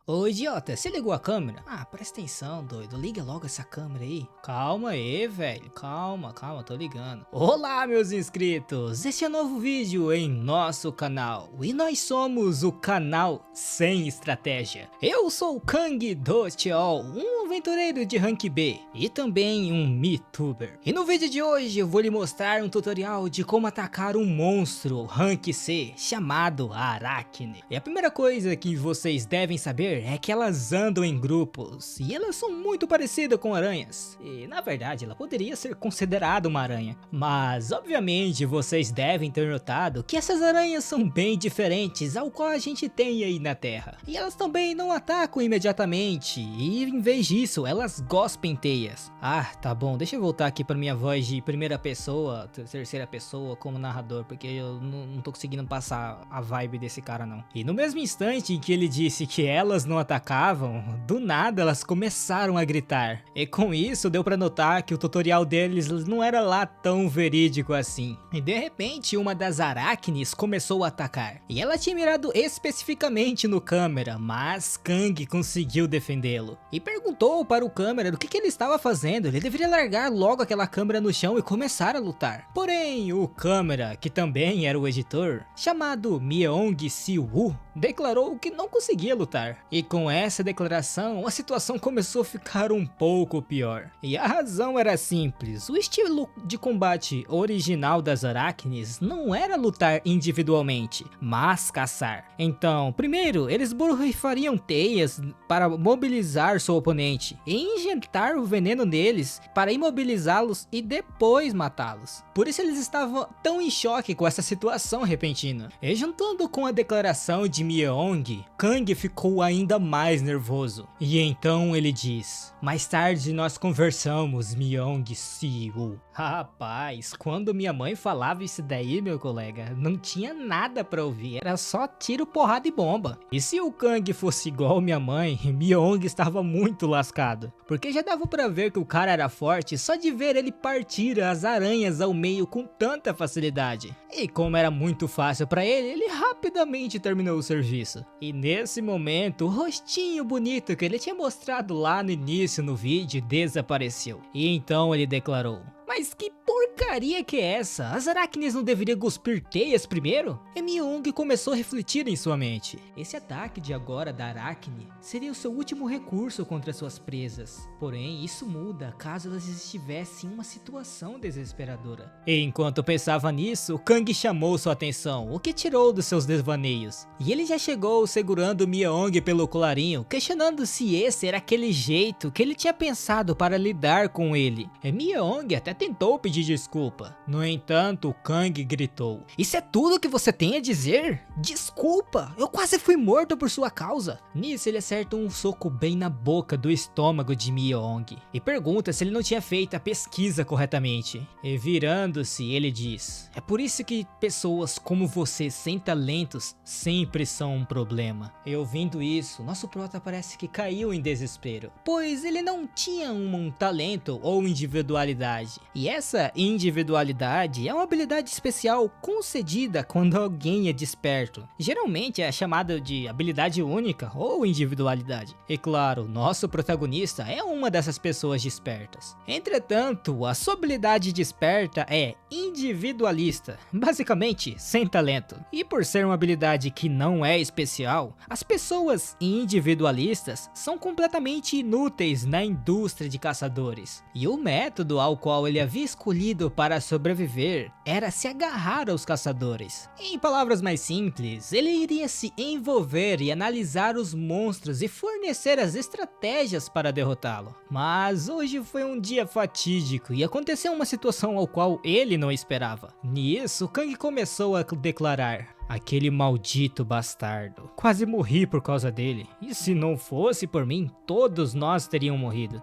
Ô idiota, você ligou a câmera? Ah, presta atenção, doido. Liga logo essa câmera aí. Calma aí, velho. Calma, tô ligando. Olá, meus inscritos. Este é um novo vídeo em nosso canal. E nós somos o canal Sem Estratégia. Eu sou o Kang do Teol, um aventureiro de rank B e também um MeTuber. E no vídeo de hoje eu vou lhe mostrar um tutorial de como atacar um monstro rank C chamado Arachne. E a primeira coisa que vocês devem saber é que elas andam em grupos e elas são muito parecidas com aranhas. E na verdade ela poderia ser considerada uma aranha. Mas obviamente vocês devem ter notado que essas aranhas são bem diferentes ao qual a gente tem aí na Terra. E elas também não atacam imediatamente e em vez disso elas gospem teias. Ah, tá bom, deixa eu voltar aqui para minha voz de primeira pessoa, terceira pessoa como narrador, porque eu não tô conseguindo passar a vibe desse cara não. E no mesmo instante em que ele disse que elas não atacavam, do nada elas começaram a gritar. E com isso deu pra notar que o tutorial deles não era lá tão verídico assim. E de repente uma das aracnes começou a atacar. E ela tinha mirado especificamente no câmera, mas Kang conseguiu defendê-lo. E perguntou para o câmera do que ele estava fazendo. Ele deveria largar logo aquela câmera no chão e começar a lutar. Porém, o câmera, que também era o editor, chamado Myung-Si-Woo, declarou que não conseguia lutar. E com essa declaração, a situação começou a ficar um pouco pior. E a razão era simples: o estilo de combate original das aracnes não era lutar individualmente, mas caçar. Então, primeiro, eles borrifariam teias para mobilizar seu oponente e injetar o veneno neles para imobilizá-los e depois matá-los. Por isso eles estavam tão em choque com essa situação repentina. E juntando com a declaração de Myung, Kang ficou ainda mais nervoso. E então ele diz: mais tarde nós conversamos, Myung-Si-Woo. Rapaz, quando minha mãe falava isso daí, meu colega, não tinha nada pra ouvir, era só tiro, porrada e bomba. E se o Kang fosse igual minha mãe, Myung estava muito lascado, porque já dava pra ver que o cara era forte só de ver ele partir as aranhas ao meio com tanta facilidade. E como era muito fácil pra ele, ele rapidamente terminou o serviço. E nesse momento, o rostinho bonito que ele tinha mostrado lá no início no vídeo desapareceu. E então ele declarou: mas que porcaria que é essa? As aracnes não deveriam cuspir teias primeiro? E Myung começou a refletir em sua mente. Esse ataque de agora da aracne seria o seu último recurso contra suas presas. Porém, isso muda caso elas estivessem em uma situação desesperadora. E enquanto pensava nisso, Kang chamou sua atenção, o que tirou dos seus devaneios. E ele já chegou segurando Myung pelo colarinho, questionando se esse era aquele jeito que ele tinha pensado para lidar com ele. E Myung até tentou pedir desculpa. No entanto, Kang gritou: isso é tudo que você tem a dizer? Desculpa, eu quase fui morto por sua causa. Nisso ele acerta um soco bem na boca do estômago de Myung e pergunta se ele não tinha feito a pesquisa corretamente. E virando-se, ele diz: é por isso que pessoas como você sem talentos sempre são um problema. E ouvindo isso, nosso prota parece que caiu em desespero, pois ele não tinha um talento ou individualidade. E essa individualidade é uma habilidade especial concedida quando alguém é desperto. Geralmente é chamada de habilidade única ou individualidade. E claro, nosso protagonista é uma dessas pessoas despertas. Entretanto, a sua habilidade desperta é individualista, basicamente sem talento. E por ser uma habilidade que não é especial, as pessoas individualistas são completamente inúteis na indústria de caçadores. E o método ao qual ele havia escolhido para sobreviver era se agarrar aos caçadores. Em palavras mais simples, ele iria se envolver e analisar os monstros e fornecer as estratégias para derrotá-lo. Mas hoje foi um dia fatídico e aconteceu uma situação ao qual ele não esperava. Nisso, Kang começou a declarar: aquele maldito bastardo. Quase morri por causa dele. E se não fosse por mim, todos nós teríamos morrido.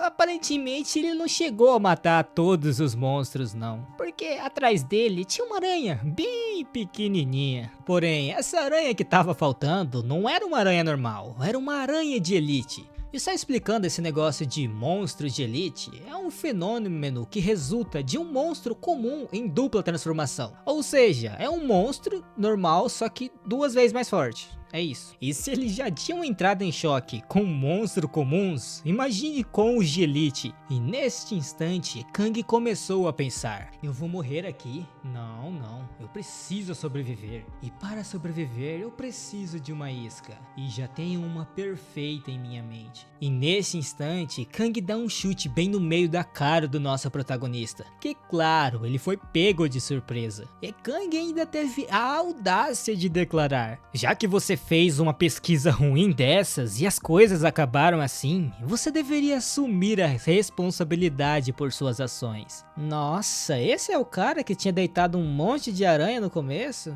Aparentemente ele não chegou a matar todos os monstros não, porque atrás dele tinha uma aranha bem pequenininha. Porém, essa aranha que tava faltando não era uma aranha normal, era uma aranha de elite. E só explicando esse negócio de monstro de elite, é um fenômeno que resulta de um monstro comum em dupla transformação. Ou seja, é um monstro normal, só que 2 vezes mais forte. É isso. E se eles já tinham entrado em choque com monstros comuns, imagine com os de elite. E neste instante, Kang começou a pensar: eu vou morrer aqui? Não, não, eu preciso sobreviver. E para sobreviver, eu preciso de uma isca. E já tenho uma perfeita em minha mente. E nesse instante, Kang dá um chute bem no meio da cara do nosso protagonista. Que claro, ele foi pego de surpresa. E Kang ainda teve a audácia de declarar: já que você fez uma pesquisa ruim dessas e as coisas acabaram assim, você deveria assumir a responsabilidade por suas ações. Nossa, esse é o cara que tinha deitado um monte de aranha no começo?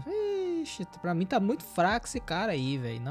Ixi, pra mim tá muito fraco esse cara aí, velho.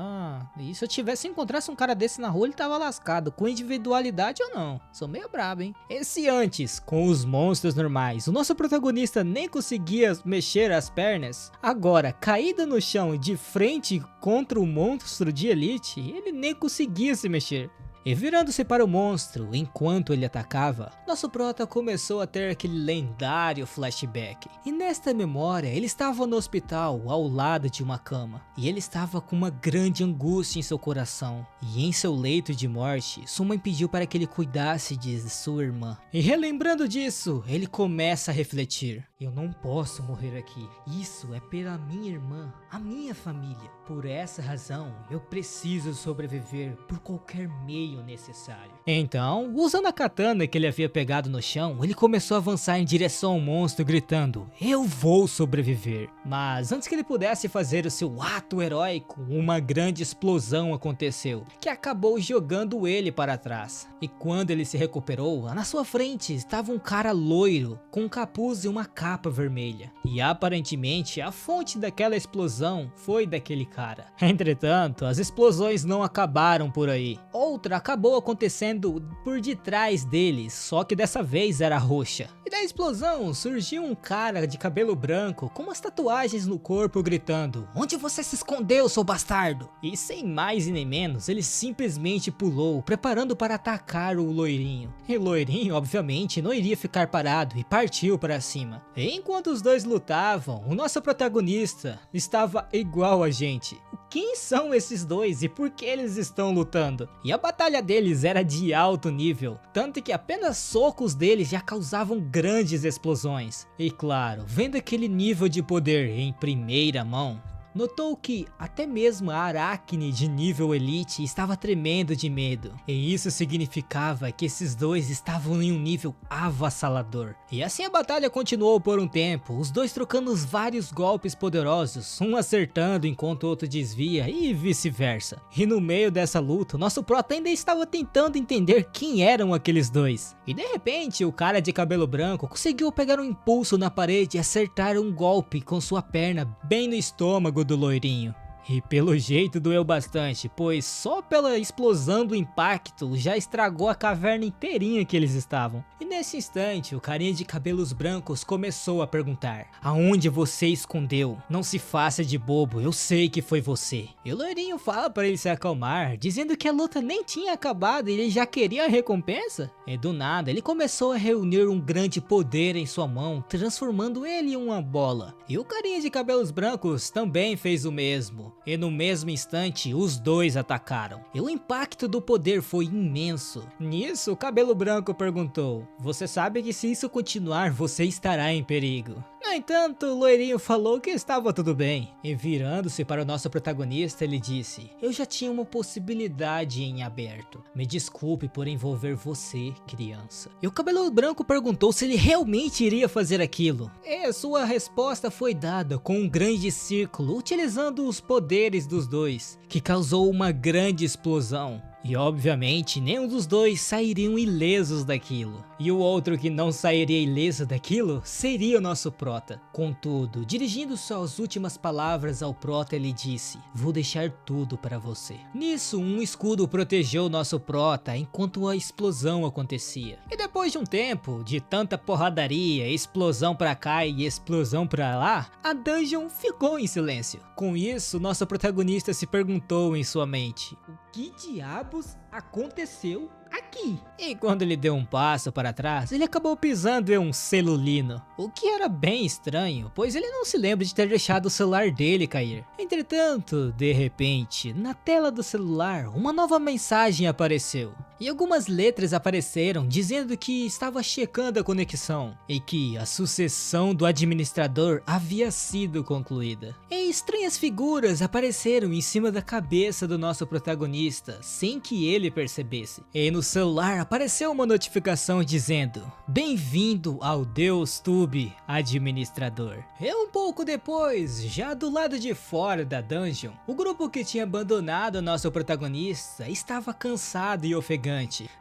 E se eu encontrasse um cara desse na rua, ele tava lascado, com individualidade ou não. Sou meio brabo, hein? Esse antes, com os monstros normais, o nosso protagonista nem conseguia mexer as pernas. Agora, caído no chão de frente contra o monstro de elite, ele nem conseguia se mexer. E virando-se para o monstro, enquanto ele atacava, nosso prota começou a ter aquele lendário flashback. E nesta memória, ele estava no hospital, ao lado de uma cama. E ele estava com uma grande angústia em seu coração. E em seu leito de morte, sua mãe pediu para que ele cuidasse de sua irmã. E relembrando disso, ele começa a refletir: eu não posso morrer aqui. Isso é pela minha irmã, a minha família. Por essa razão, eu preciso sobreviver por qualquer meio necessário. Então, usando a katana que ele havia pegado no chão, ele começou a avançar em direção ao monstro, gritando: eu vou sobreviver. Mas antes que ele pudesse fazer o seu ato heróico, uma grande explosão aconteceu, que acabou jogando ele para trás. E quando ele se recuperou, na sua frente estava um cara loiro, com um capuz e uma capa vermelha. E aparentemente a fonte daquela explosão foi daquele cara. Entretanto, as explosões não acabaram por aí. Outra acabou acontecendo por detrás deles, só que dessa vez era roxa. E da explosão surgiu um cara de cabelo branco com umas tatuagens no corpo gritando: onde você se escondeu, seu bastardo? E sem mais e nem menos, ele simplesmente pulou, preparando para atacar o loirinho. E o loirinho obviamente não iria ficar parado e partiu para cima. E enquanto os dois lutavam, o nosso protagonista estava igual a gente. Quem são esses dois e por que eles estão lutando? E a batalha deles era de alto nível, tanto que apenas socos deles já causavam grandes explosões. E claro, vendo aquele nível de poder em primeira mão, notou que até mesmo a Aracne de nível elite estava tremendo de medo. E isso significava que esses dois estavam em um nível avassalador. E assim a batalha continuou por um tempo, os dois trocando vários golpes poderosos, um acertando enquanto o outro desvia e vice-versa. E no meio dessa luta, nosso prota ainda estava tentando entender quem eram aqueles dois. E de repente, o cara de cabelo branco conseguiu pegar um impulso na parede e acertar um golpe com sua perna bem no estômago do loirinho. E pelo jeito doeu bastante, pois só pela explosão do impacto já estragou a caverna inteirinha que eles estavam. E nesse instante, o carinha de cabelos brancos começou a perguntar: aonde você escondeu? Não se faça de bobo, eu sei que foi você. E o loirinho fala para ele se acalmar, dizendo que a luta nem tinha acabado e ele já queria a recompensa. E do nada, ele começou a reunir um grande poder em sua mão, transformando ele em uma bola. E o carinha de cabelos brancos também fez o mesmo. E no mesmo instante, os dois atacaram. E o impacto do poder foi imenso. Nisso, o cabelo branco perguntou: você sabe que se isso continuar, você estará em perigo. No entanto, o loirinho falou que estava tudo bem. E virando-se para o nosso protagonista, ele disse: eu já tinha uma possibilidade em aberto. Me desculpe por envolver você, criança. E o cabelo branco perguntou se ele realmente iria fazer aquilo. E sua resposta foi dada com um grande círculo, utilizando os poderes dos dois, que causou uma grande explosão. E obviamente nenhum dos dois sairiam ilesos daquilo. E o outro que não sairia ileso daquilo seria o nosso prota. Contudo, dirigindo suas últimas palavras ao prota, ele disse: vou deixar tudo para você. Nisso, um escudo protegeu o nosso prota enquanto a explosão acontecia. E depois de um tempo, de tanta porradaria, explosão pra cá e explosão pra lá, a dungeon ficou em silêncio. Com isso, nosso protagonista se perguntou em sua mente: o que diabos aconteceu aqui? aqui. E quando ele deu um passo para trás, ele acabou pisando em um celulino, o que era bem estranho, pois ele não se lembra de ter deixado o celular dele cair. Entretanto, de repente, na tela do celular, uma nova mensagem apareceu. E algumas letras apareceram dizendo que estava checando a conexão e que a sucessão do administrador havia sido concluída. E estranhas figuras apareceram em cima da cabeça do nosso protagonista, sem que ele percebesse. E no celular apareceu uma notificação dizendo: "Bem-vindo ao DeusTube, administrador." E um pouco depois, já do lado de fora da dungeon, o grupo que tinha abandonado o nosso protagonista estava cansado e ofegante.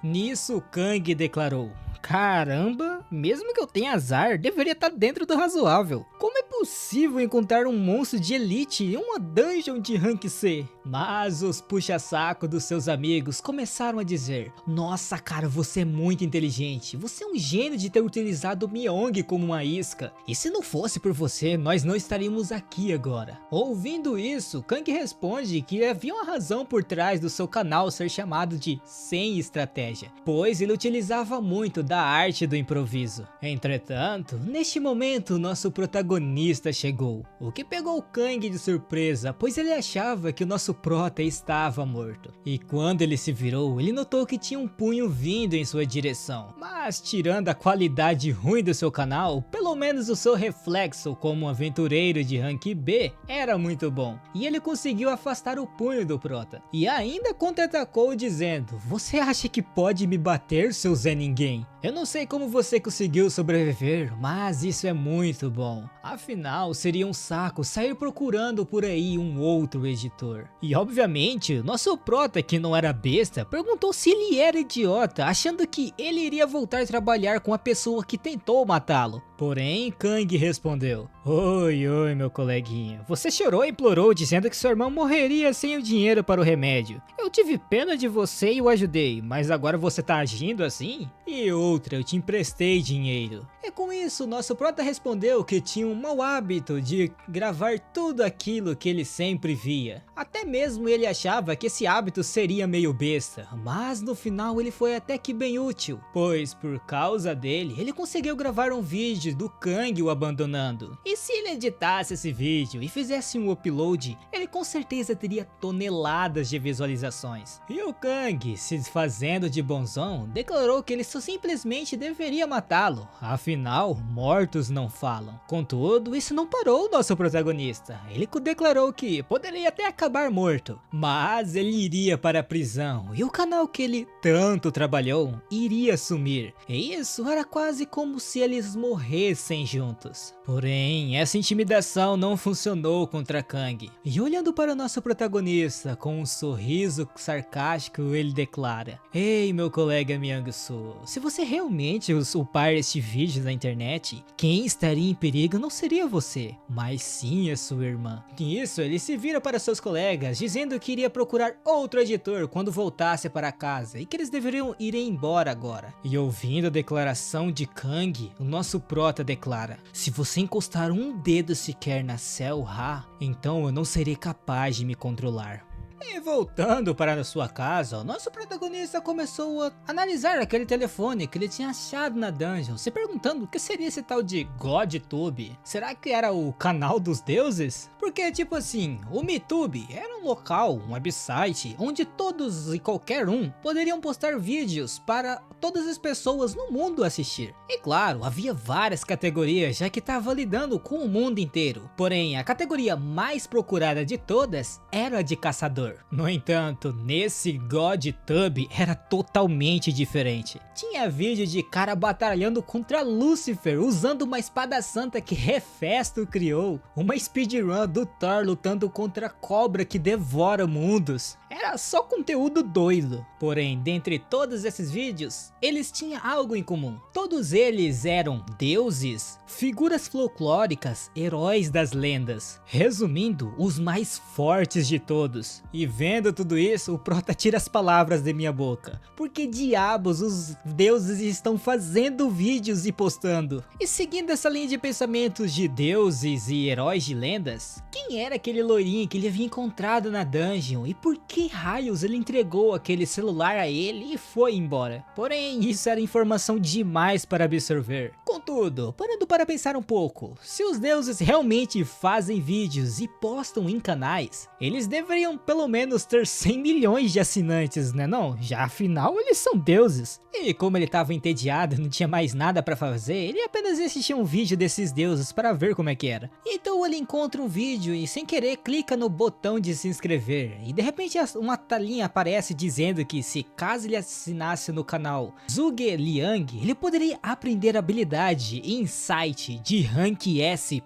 Nisso, Kang declarou: "Caramba, mesmo que eu tenha azar, deveria estar dentro do razoável. Como é possível encontrar um monstro de elite em uma dungeon de rank C?" Mas os puxa-saco dos seus amigos começaram a dizer: "Nossa cara, você é muito inteligente, você é um gênio de ter utilizado o Myong como uma isca. E se não fosse por você, nós não estaríamos aqui agora." Ouvindo isso, Kang responde que havia uma razão por trás do seu canal ser chamado de Sem Estratégia, pois ele utilizava muito da arte do improviso. Entretanto, neste momento nosso protagonista chegou, o que pegou o Kang de surpresa, pois ele achava que o nosso prota estava morto. E quando ele se virou, ele notou que tinha um punho vindo em sua direção. Mas tirando a qualidade ruim do seu canal, pelo menos o seu reflexo como um aventureiro de rank B era muito bom. E ele conseguiu afastar o punho do prota. E ainda contra-atacou dizendo: "Você acha que pode me bater, seu Zé Ninguém? Eu não sei como você conseguiu sobreviver, mas isso é muito bom. Afinal, seria um saco sair procurando por aí um outro editor." E obviamente, nosso prota, que não era besta, perguntou se ele era idiota, achando que ele iria voltar a trabalhar com a pessoa que tentou matá-lo. Porém, Kang respondeu: Oi, meu coleguinha. Você chorou e implorou dizendo que seu irmão morreria sem o dinheiro para o remédio. Eu tive pena de você e o ajudei, mas agora você tá agindo assim? E outra, eu te emprestei dinheiro." E com isso, nosso prota respondeu que tinha um mau hábito de gravar tudo aquilo que ele sempre via. Até mesmo ele achava que esse hábito seria meio besta, mas no final ele foi até que bem útil, pois por causa dele, ele conseguiu gravar um vídeo do Kang o abandonando. E se ele editasse esse vídeo e fizesse um upload, ele com certeza teria toneladas de visualizações. E o Kang, se desfazendo de bonzão, declarou que ele só simplesmente deveria matá-lo, afinal, mortos não falam. Contudo, isso não parou o nosso protagonista. Ele declarou que poderia até acabar morto, mas ele iria para a prisão e o canal que ele tanto trabalhou iria sumir. E isso era quase como se eles morressem juntos. Porém, essa intimidação não funcionou contra Kang. E olhando para o nosso protagonista com um sorriso sarcástico, ele declara: "Ei, meu colega Myung-soo, se você realmente upar este vídeo na internet, quem estaria em perigo não seria você, mas sim a sua irmã." Nisso, ele se vira para seus colegas, dizendo que iria procurar outro editor quando voltasse para casa e que eles deveriam ir embora agora. E ouvindo a declaração de Kang, o nosso prota declara: "Se você encostar um dedo sequer na Cell Ha, então eu não serei capaz de me controlar." E voltando para a sua casa, o nosso protagonista começou a analisar aquele telefone que ele tinha achado na dungeon, se perguntando o que seria esse tal de GodTube. Será que era o canal dos deuses? Porque tipo assim, o MeTube era um local, um website, onde todos e qualquer um poderiam postar vídeos para todas as pessoas no mundo assistir. E claro, havia várias categorias, já que estava lidando com o mundo inteiro. Porém, a categoria mais procurada de todas era a de caçador. No entanto, nesse GodTube era totalmente diferente. Tinha vídeo de cara batalhando contra Lúcifer usando uma espada santa que Hefesto criou, uma speedrun do Thor lutando contra a cobra que devora mundos. Era só conteúdo doido. Porém, dentre todos esses vídeos, eles tinham algo em comum. Todos eles eram deuses, figuras folclóricas, heróis das lendas. Resumindo, os mais fortes de todos. E vendo tudo isso, o prota tira as palavras de minha boca. Por que diabos os deuses estão fazendo vídeos e postando? E seguindo essa linha de pensamentos de deuses e heróis de lendas, quem era aquele loirinho que ele havia encontrado na dungeon e por que que raios ele entregou aquele celular a ele e foi embora. Porém, isso era informação demais para absorver. Contudo, parando para pensar um pouco, se os deuses realmente fazem vídeos e postam em canais, eles deveriam pelo menos ter 100 milhões de assinantes, né não? Já afinal eles são deuses. E como ele estava entediado e não tinha mais nada para fazer, ele apenas assistia um vídeo desses deuses para ver como é que era. Então ele encontra um vídeo e sem querer clica no botão de se inscrever. E de repente uma telinha aparece dizendo que se caso ele assinasse no canal Zhuge Liang, ele poderia aprender a habilidade Insight de Rank S+,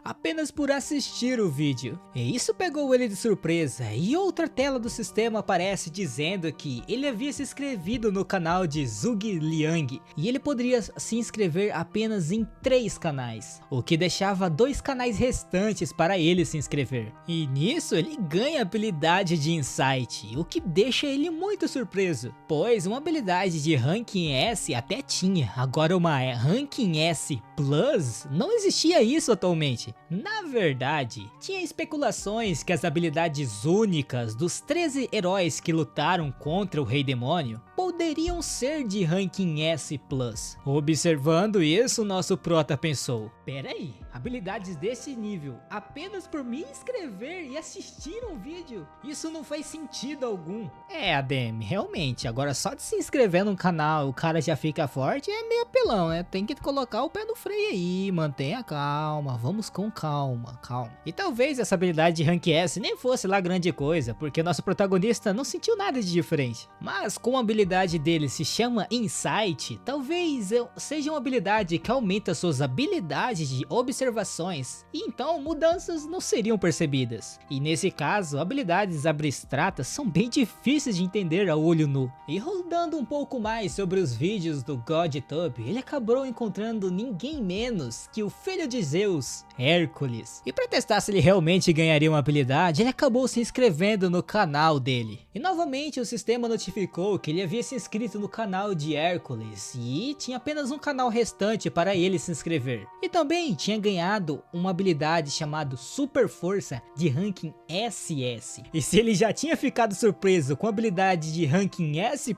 apenas por assistir o vídeo. E isso pegou ele de surpresa, e outra tela do sistema aparece dizendo que ele havia se inscrevido no canal de Zhuge Liang, e ele poderia se inscrever apenas em 3 canais, o que deixava 2 canais restantes para ele se inscrever. E nisso ele ganha a habilidade de Insight, o que deixa ele muito surpreso, pois uma habilidade de Ranking S até tinha, agora uma Ranking S Plus, não existia isso atualmente. Na verdade, tinha especulações que as habilidades únicas dos 13 heróis que lutaram contra o Rei Demônio poderiam ser de Ranking S+. Observando isso, nosso prota pensou: peraí, habilidades desse nível apenas por me inscrever e assistir um vídeo? Isso não faz sentido algum. É, ADM, realmente, agora só de se inscrever num canal o cara já fica forte é meio apelão, né? Tem que colocar o pé no freio aí, mantenha calma, vamos com calma. E talvez essa habilidade de Rank S nem fosse lá grande coisa, porque nosso protagonista não sentiu nada de diferente. Mas como a habilidade dele se chama Insight, talvez seja uma habilidade que aumenta suas habilidades de observações, e então mudanças não seriam percebidas. E nesse caso, habilidades abstratas são bem difíceis de entender a olho nu. E rodando um pouco mais sobre os vídeos do GodTube, ele acabou encontrando ninguém menos que o filho de Zeus, Hércules. E para testar se ele realmente ganharia uma habilidade, ele acabou se inscrevendo no canal dele. E novamente o sistema notificou que ele havia se inscrito no canal de Hércules e tinha apenas um canal restante para ele se inscrever. E também tinha ganhado uma habilidade chamada Super Força de Ranking SS. E se ele já tinha ficado surpreso com a habilidade de Ranking S+,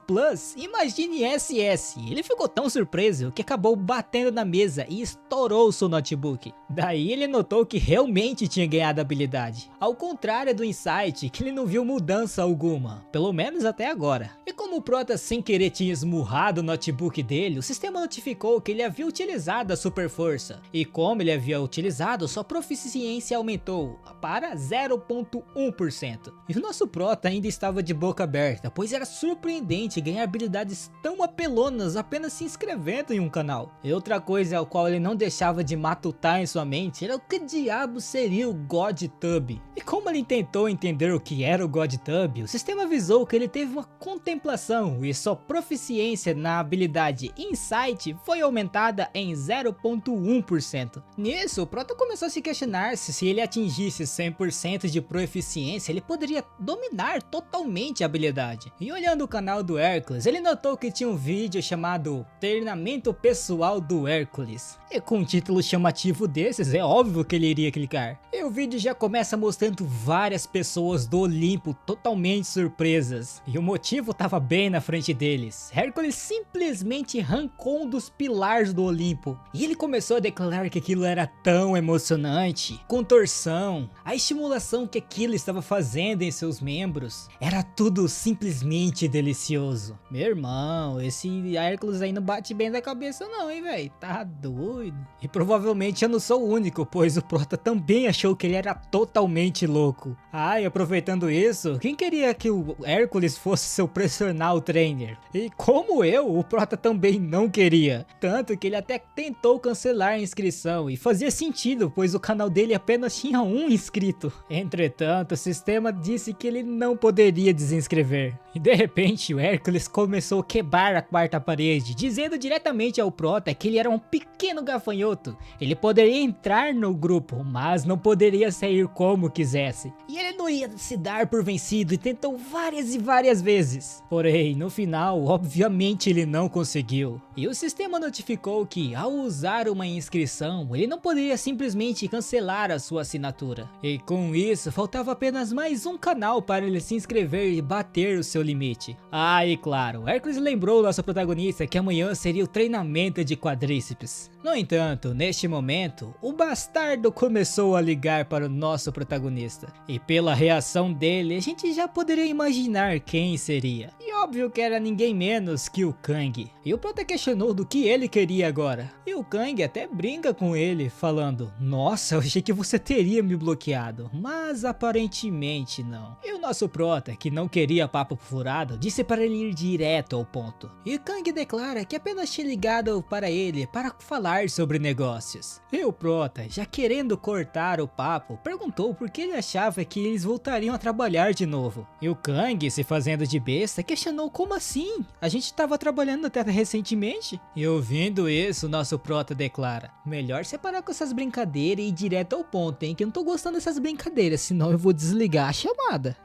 imagine SS. Ele ficou tão surpreso que acabou batendo na mesa e estourou seu notebook. Daí ele notou que realmente tinha ganhado a habilidade, ao contrário do Insight, que ele não viu mudança alguma, pelo menos até agora. E como o prota sem querer tinha esmurrado o notebook dele, o sistema notificou que ele havia utilizado a Super Força, e como ele havia utilizado, sua proficiência aumentou para 0.1%. E o nosso prota ainda estava de boca aberta, pois era surpreendente ganhar habilidades tão apelonas apenas se inscrevendo em um canal. E outra coisa ao qual ele não deixava de matutar em sua mente era o que diabo seria o GodTube. E como ele tentou entender o que era o GodTube, o sistema avisou que ele teve uma contemplação e sua proficiência na habilidade Insight foi aumentada em 0.1%. Nisso, o prota começou a se questionar se ele atingisse 100% de proficiência, ele poderia dominar totalmente a habilidade. E olhando o canal do Hércules, ele notou que tinha um vídeo chamado Treinamento Pessoal do Hércules. E com um título chamativo desses, é óbvio que ele iria clicar. E o vídeo já começa mostrando várias pessoas do Olimpo totalmente surpresas. E o motivo estava bem na frente deles. Hércules simplesmente arrancou um dos pilares do Olimpo. E ele começou a declarar que aquilo era tão emocionante. Contorção, a estimulação que aquilo estava fazendo em seus membros. Era tudo simplesmente delicioso. Meu irmão, esse Hércules aí não bate bem da cabeça não, hein, velho? Tá doido. E provavelmente eu não sou o único, pois o prota também achou que ele era totalmente louco. Ah, e aproveitando isso, quem queria que o Hércules fosse seu personal trainer? E como eu, o prota também não queria. Tanto que ele até tentou cancelar a inscrição, e fazia sentido, pois o canal dele apenas tinha um inscrito. Entretanto, o sistema disse que ele não poderia desinscrever. E de repente o Hércules começou a quebrar a quarta parede, dizendo diretamente ao prota que ele era um pequeno gafanhoto. Ele poderia entrar no grupo, mas não poderia sair como quisesse. E ele não ia se dar por vencido e tentou várias e várias vezes. Porém, no final final, obviamente ele não conseguiu. E o sistema notificou que, ao usar uma inscrição, ele não poderia simplesmente cancelar a sua assinatura. E com isso, faltava apenas mais um canal para ele se inscrever e bater o seu limite. Ah, e claro, Hércules lembrou o nosso protagonista que amanhã seria o treinamento de quadríceps. No entanto, neste momento, o bastardo começou a ligar para o nosso protagonista. E pela reação dele, a gente já poderia imaginar quem seria. E óbvio que era ninguém menos que o Kang. E o prota questionou do que ele queria agora. E o Kang até brinca com ele, falando: "Nossa, eu achei que você teria me bloqueado, mas aparentemente não." E o nosso prota, que não queria papo furado, disse para ele ir direto ao ponto. E o Kang declara que apenas tinha ligado para ele para falar sobre negócios. E o prota, já querendo cortar o papo, perguntou por que ele achava que eles voltariam a trabalhar de novo. E o Kang, se fazendo de besta, questionou como assim? A gente estava trabalhando até recentemente? E ouvindo isso, nosso prota declara: "Melhor separar com essas brincadeiras e ir direto ao ponto, hein? Que eu não tô gostando dessas brincadeiras, senão eu vou desligar a chamada."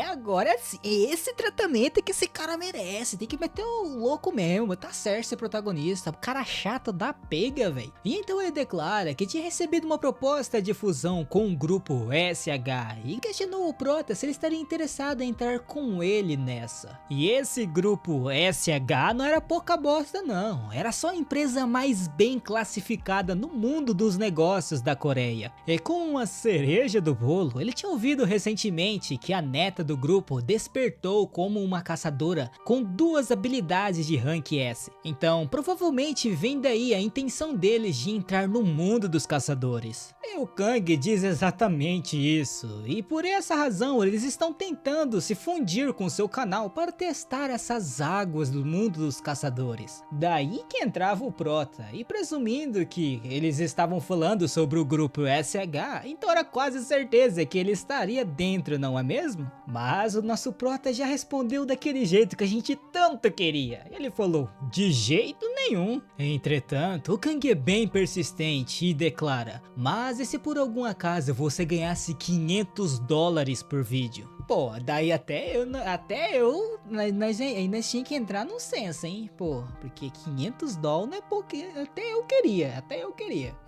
Agora sim, esse tratamento é que esse cara merece, tem que meter o louco mesmo, tá certo ser protagonista, cara chato da pega, velho. E então ele declara que tinha recebido uma proposta de fusão com o grupo SH e questionou o prota se ele estaria interessado em entrar com ele nessa. E esse grupo SH não era pouca bosta não, era só a empresa mais bem classificada no mundo dos negócios da Coreia. E com uma cereja do bolo, ele tinha ouvido recentemente que a neta do grupo despertou como uma caçadora com 2 habilidades de rank S. Então provavelmente vem daí a intenção deles de entrar no mundo dos caçadores. E o Kang diz exatamente isso, e por essa razão eles estão tentando se fundir com seu canal para testar essas águas do mundo dos caçadores. Daí que entrava o prota, e presumindo que eles estavam falando sobre o grupo SH, então era quase certeza que ele estaria dentro, não é mesmo? Mas o nosso prota já respondeu daquele jeito que a gente tanto queria. Ele falou: "De jeito nenhum." Entretanto, o Kang é bem persistente e declara: "Mas e se por algum acaso você ganhasse $500 por vídeo?" Pô, daí até eu, nós tinha que entrar no senso, hein, pô, porque $500 não é pouco, até eu queria.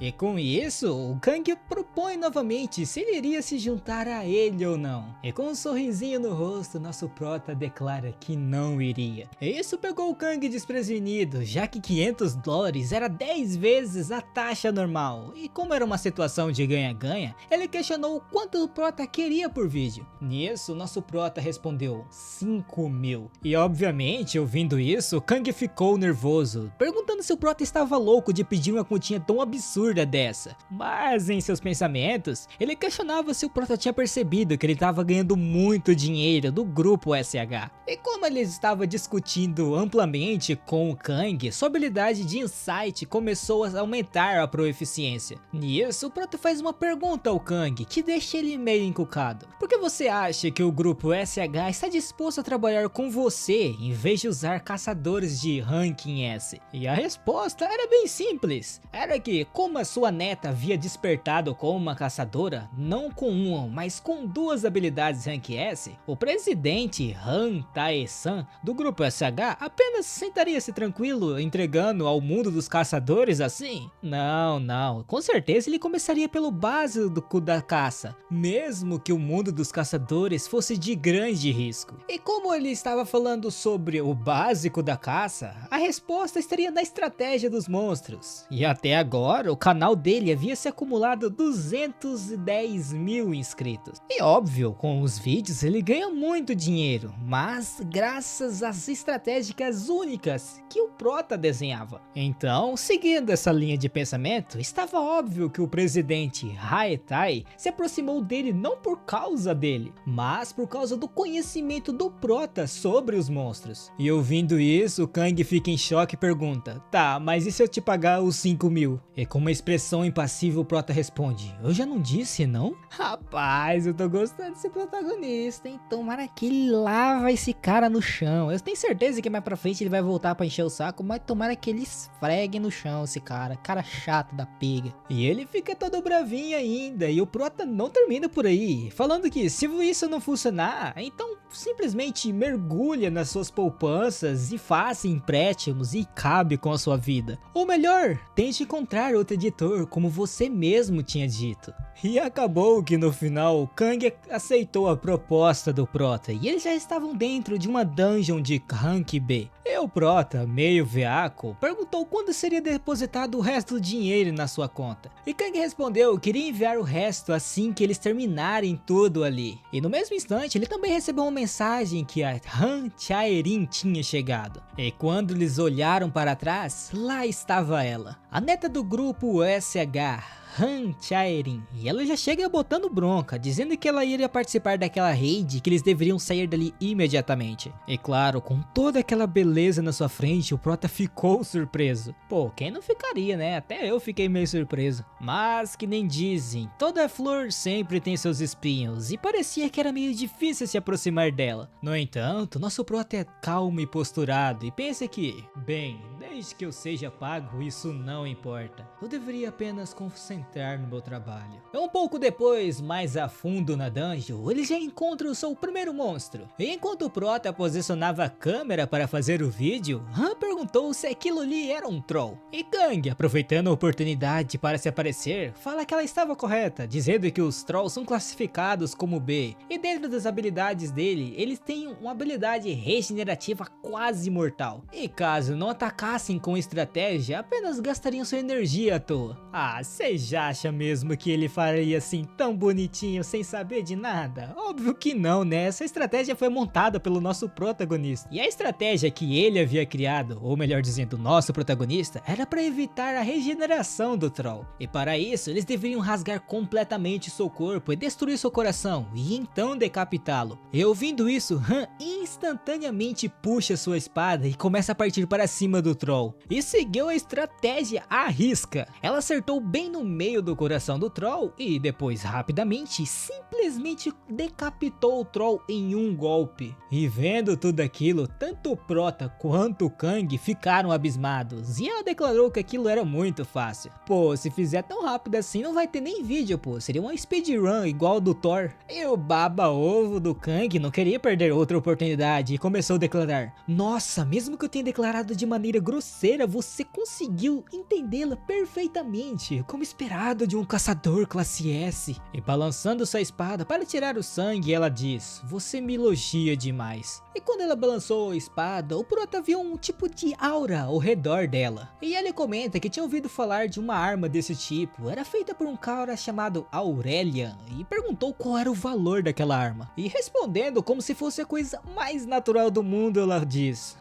E com isso, o Kang propõe novamente se ele iria se juntar a ele ou não. E com um sorrisinho no rosto, nosso prota declara que não iria. E isso pegou o Kang desprevenido, já que $500 era 10 vezes a taxa normal. E como era uma situação de ganha-ganha, ele questionou o quanto o prota queria por vídeo. Nisso, nosso prota respondeu 5.000. E obviamente, ouvindo isso, o Kang ficou nervoso, perguntando se o prota estava louco de pedir uma quantia tão absurda dessa. Mas em seus pensamentos, ele questionava se o prota tinha percebido que ele estava ganhando muito dinheiro do grupo SH. E como ele estava discutindo amplamente com o Kang, sua habilidade de insight começou a aumentar a proeficiência. Nisso, o prota faz uma pergunta ao Kang, que deixa ele meio encucado. Por que você acha que o grupo SH está disposto a trabalhar com você em vez de usar caçadores de ranking S? E a resposta era bem simples. Era que, como a sua neta havia despertado como uma caçadora, não com uma, mas com 2 habilidades rank S, o presidente Han Tae-san do grupo SH apenas sentaria-se tranquilo entregando ao mundo dos caçadores assim? Não, com certeza ele começaria pelo básico da caça, mesmo que o mundo dos caçadores fosse de grande risco. E como ele estava falando sobre o básico da caça, a resposta estaria na estratégia dos monstros. E até agora o canal dele havia se acumulado 210.000 inscritos. E óbvio, com os vídeos ele ganha muito dinheiro, mas graças às estratégicas únicas que o prota desenhava. Então, seguindo essa linha de pensamento, estava óbvio que o presidente Haetai se aproximou dele não por causa dele, mas por causa do conhecimento do prota sobre os monstros. E ouvindo isso, o Kang fica em choque e pergunta: "Tá, mas e se eu te pagar os 5.000? E com uma expressão impassível o prota responde: "Eu já não disse, não?" Rapaz, eu tô gostando desse protagonista, hein? Tomara que ele lava esse cara no chão. Eu tenho certeza que mais pra frente ele vai voltar pra encher o saco, mas tomara que ele esfregue no chão esse cara chato da pega. E ele fica todo bravinho ainda, e o prota não termina por aí, falando que se isso não funcionar, então simplesmente mergulha nas suas poupanças e faça empréstimos e cabe com a sua vida. Ou melhor, tente encontrar outro editor como você mesmo tinha dito. E acabou que no final, Kang aceitou a proposta do Prota e eles já estavam dentro de uma dungeon de rank B. E o Prota, meio veaco, perguntou quando seria depositado o resto do dinheiro na sua conta. E Kang respondeu que iria enviar o resto assim que eles terminarem tudo ali. E no mesmo instante, ele também recebeu uma mensagem que a Han Chaerin tinha chegado. E quando eles olharam para trás, lá estava ela, a neta do grupo SH. Han Chaerin, e ela já chega botando bronca, dizendo que ela iria participar daquela raid e que eles deveriam sair dali imediatamente. E claro, com toda aquela beleza na sua frente, o Prota ficou surpreso. Pô, quem não ficaria, né? Até eu fiquei meio surpreso. Mas que nem dizem, toda flor sempre tem seus espinhos, e parecia que era meio difícil se aproximar dela. No entanto, nosso Prota é calmo e posturado e pensa que, bem, desde que eu seja pago, isso não importa. Eu deveria apenas concentrar no meu trabalho. Um pouco depois, mais a fundo na dungeon, ele já encontra o seu primeiro monstro. E enquanto o Prota posicionava a câmera para fazer o vídeo, Han perguntou se aquilo ali era um troll. E Kang, aproveitando a oportunidade para se aparecer, fala que ela estava correta, dizendo que os trolls são classificados como B. E dentro das habilidades dele, eles têm uma habilidade regenerativa quase mortal. E caso não atacassem com estratégia, apenas gastariam sua energia à toa. Ah, seja acha mesmo que ele faria assim tão bonitinho sem saber de nada? Óbvio que não, né? Essa estratégia foi montada pelo nosso protagonista. E a estratégia que ele havia criado, ou melhor dizendo, nosso protagonista, era para evitar a regeneração do troll. E para isso, eles deveriam rasgar completamente seu corpo e destruir seu coração, e então decapitá-lo. E ouvindo isso, Han instantaneamente puxa sua espada e começa a partir para cima do troll. E seguiu a estratégia à risca. Ela acertou bem no meio do coração do troll e depois rapidamente simplesmente decapitou o troll em um golpe. E vendo tudo aquilo, tanto o Prota quanto o Kang ficaram abismados e ela declarou que aquilo era muito fácil. Pô, se fizer tão rápido assim não vai ter nem vídeo, pô, seria uma speedrun igual do Thor. E o baba-ovo do Kang não queria perder outra oportunidade e começou a declarar: nossa, mesmo que eu tenha declarado de maneira grosseira, você conseguiu entendê-la perfeitamente, como esperado de um caçador classe S. E balançando sua espada para tirar o sangue, ela diz: você me elogia demais. E quando ela balançou a espada, o Prota viu um tipo de aura ao redor dela. E ele comenta que tinha ouvido falar de uma arma desse tipo, era feita por um cara chamado Aurelian, e perguntou qual era o valor daquela arma. E respondendo como se fosse a coisa mais natural do mundo, ela diz: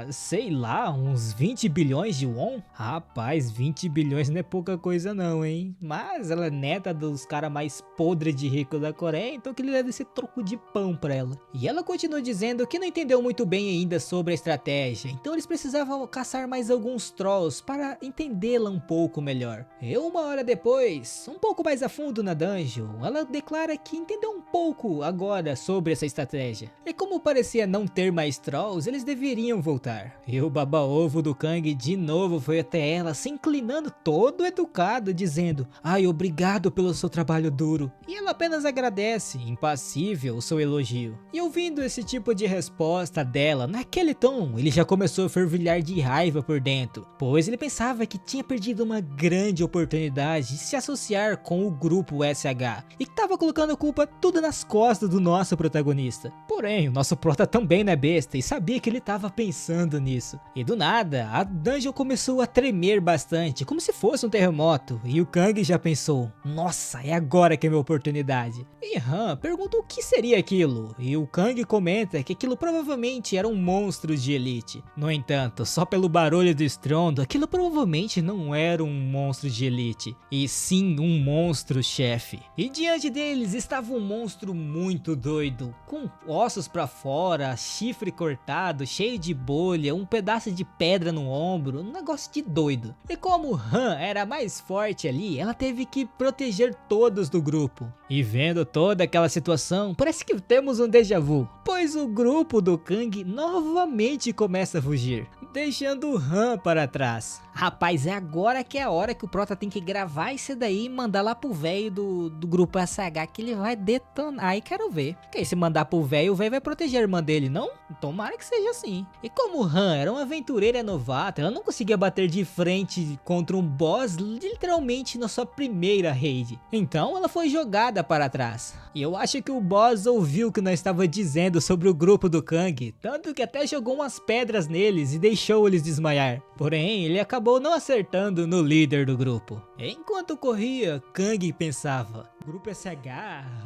sei lá, uns 20 bilhões de won? Rapaz, 20 bilhões não é pouca coisa não, hein? Mas ela é neta dos caras mais podres de rico da Coreia, então que ele deve ser troco de pão pra ela. E ela continua dizendo que não entendeu muito bem ainda sobre a estratégia, então eles precisavam caçar mais alguns trolls para entendê-la um pouco melhor. E uma hora depois, um pouco mais a fundo na dungeon, ela declara que entendeu um pouco agora sobre essa estratégia. E como parecia não ter mais trolls, eles deveriam voltar. E o baba-ovo do Kang de novo foi até ela, se inclinando todo educado, dizendo: ai, obrigado pelo seu trabalho duro. E ela apenas agradece, impassível, o seu elogio. E ouvindo esse tipo de resposta dela, naquele tom, ele já começou a fervilhar de raiva por dentro, pois ele pensava que tinha perdido uma grande oportunidade de se associar com o grupo SH, e que estava colocando a culpa tudo nas costas do nosso protagonista. Porém, o nosso prota também não é besta e sabia que ele estava pensando nisso. E do nada, a dungeon começou a tremer bastante, como se fosse um terremoto, e o Kang já pensou: nossa, é agora que é minha oportunidade. E Han pergunta o que seria aquilo, e o Kang comenta que aquilo provavelmente era um monstro de elite. No entanto, só pelo barulho do estrondo, aquilo provavelmente não era um monstro de elite, e sim um monstro-chefe. E diante deles estava um monstro muito doido, com ossos pra fora, chifre cortado, cheio de bolha, um pedaço de pedra no ombro, um negócio de doido. E como Han era mais forte ali, ela teve que proteger todos do grupo. E vendo toda aquela situação, parece que temos um déjà vu, pois o grupo do Kang novamente começa a fugir. deixando o Han para trás. Rapaz, é agora que é a hora que o Prota tem que gravar isso daí e mandar lá pro velho do grupo SH que ele vai detonar. Aí quero ver. Porque se mandar pro velho, o velho vai proteger a irmã dele, não? Tomara que seja assim. E como o Han era uma aventureira novata, ela não conseguia bater de frente contra um boss literalmente na sua primeira raid. Então ela foi jogada para trás. E eu acho que o boss ouviu o que nós estava dizendo sobre o grupo do Kang, tanto que até jogou umas pedras neles e deixou eles desmaiar. Porém, ele acabou não acertando no líder do grupo. Enquanto corria, Kang pensava: Grupo SH,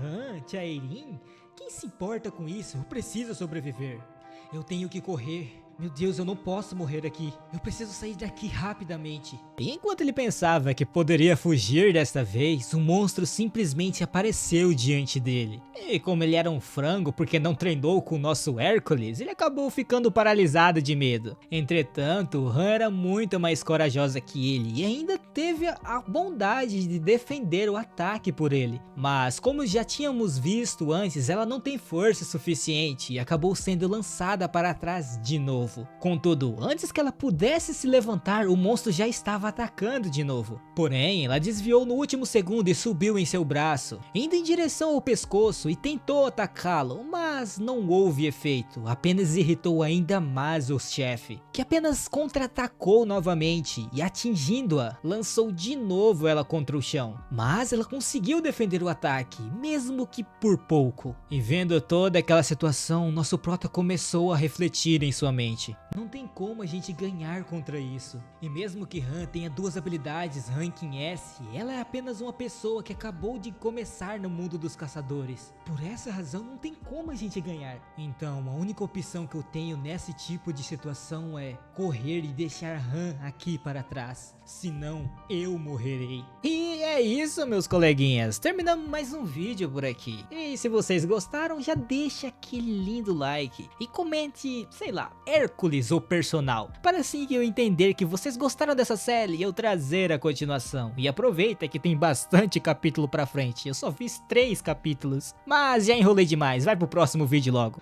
Han, Chairin, quem se importa com isso? Eu preciso sobreviver. Eu tenho que correr. Meu Deus, eu não posso morrer aqui. Eu preciso sair daqui rapidamente. E enquanto ele pensava que poderia fugir desta vez, um monstro simplesmente apareceu diante dele. E como ele era um frango porque não treinou com o nosso Hércules, ele acabou ficando paralisado de medo. Entretanto, Han era muito mais corajosa que ele e ainda teve a bondade de defender o ataque por ele. Mas como já tínhamos visto antes, ela não tem força suficiente e acabou sendo lançada para trás de novo. Contudo, antes que ela pudesse se levantar, o monstro já estava atacando de novo. Porém, ela desviou no último segundo e subiu em seu braço, indo em direção ao pescoço e tentou atacá-lo, mas não houve efeito, apenas irritou ainda mais o chefe, que apenas contra-atacou novamente e atingindo-a, lançou de novo ela contra o chão. Mas ela conseguiu defender o ataque, mesmo que por pouco. E vendo toda aquela situação, nosso prota começou a refletir em sua mente. Não tem como a gente ganhar contra isso. E mesmo que Han tenha duas habilidades Ranking S, ela é apenas uma pessoa que acabou de começar no mundo dos caçadores. Por essa razão não tem como a gente ganhar. Então a única opção que eu tenho nesse tipo de situação é correr e deixar Han aqui para trás. Senão eu morrerei. E é isso, meus coleguinhas. Terminamos mais um vídeo por aqui. E se vocês gostaram, já deixa aquele lindo like. E comente, sei lá, Hércules ou personal, para assim que eu entender que vocês gostaram dessa série e eu trazer a continuação. E aproveita que tem bastante capítulo pra frente, eu só fiz 3 capítulos, mas já enrolei demais, vai pro próximo vídeo logo.